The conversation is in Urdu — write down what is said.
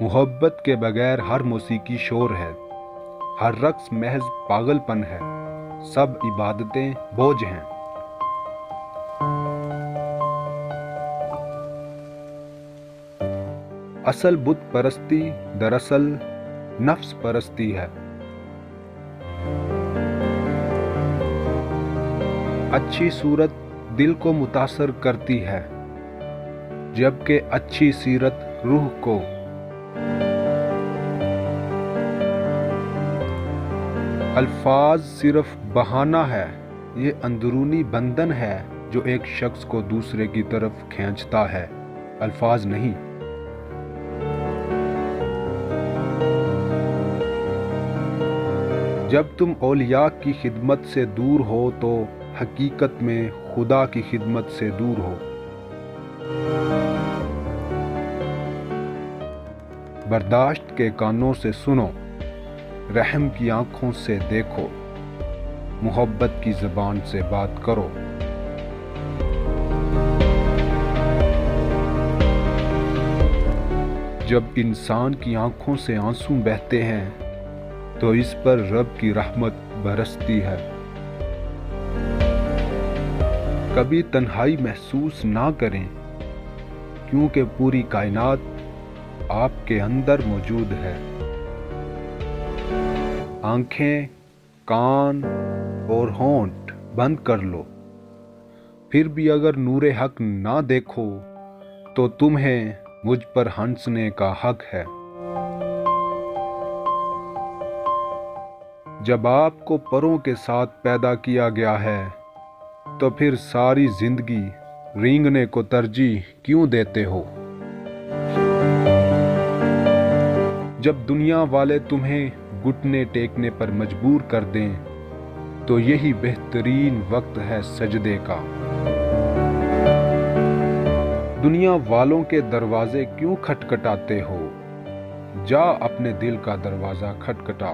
محبت کے بغیر ہر موسیقی شور ہے، ہر رقص محض پاگل پن ہے، سب عبادتیں بوجھ ہیں۔ اصل بت پرستی دراصل نفس پرستی ہے۔ اچھی صورت دل کو متاثر کرتی ہے، جبکہ اچھی سیرت روح کو۔ الفاظ صرف بہانہ ہے، یہ اندرونی بندھن ہے جو ایک شخص کو دوسرے کی طرف کھینچتا ہے، الفاظ نہیں۔ جب تم اولیاء کی خدمت سے دور ہو تو حقیقت میں خدا کی خدمت سے دور ہو۔ برداشت کے کانوں سے سنو، رحم کی آنکھوں سے دیکھو، محبت کی زبان سے بات کرو۔ جب انسان کی آنکھوں سے آنسو بہتے ہیں تو اس پر رب کی رحمت برستی ہے۔ کبھی تنہائی محسوس نہ کریں، کیونکہ پوری کائنات آپ کے اندر موجود ہے۔ آنکھیں، کان اور ہونٹ بند کر لو، پھر بھی اگر نور حق نہ دیکھو تو تمہیں مجھ پر ہنسنے کا حق ہے۔ جب آپ کو پروں کے ساتھ پیدا کیا گیا ہے تو پھر ساری زندگی رینگنے کو ترجیح کیوں دیتے ہو؟ جب دنیا والے تمہیں گھٹنے ٹیکنے پر مجبور کر دیں تو یہی بہترین وقت ہے سجدے کا۔ دنیا والوں کے دروازے کیوں کھٹکھٹاتے ہو؟ جا اپنے دل کا دروازہ کھٹکھٹا۔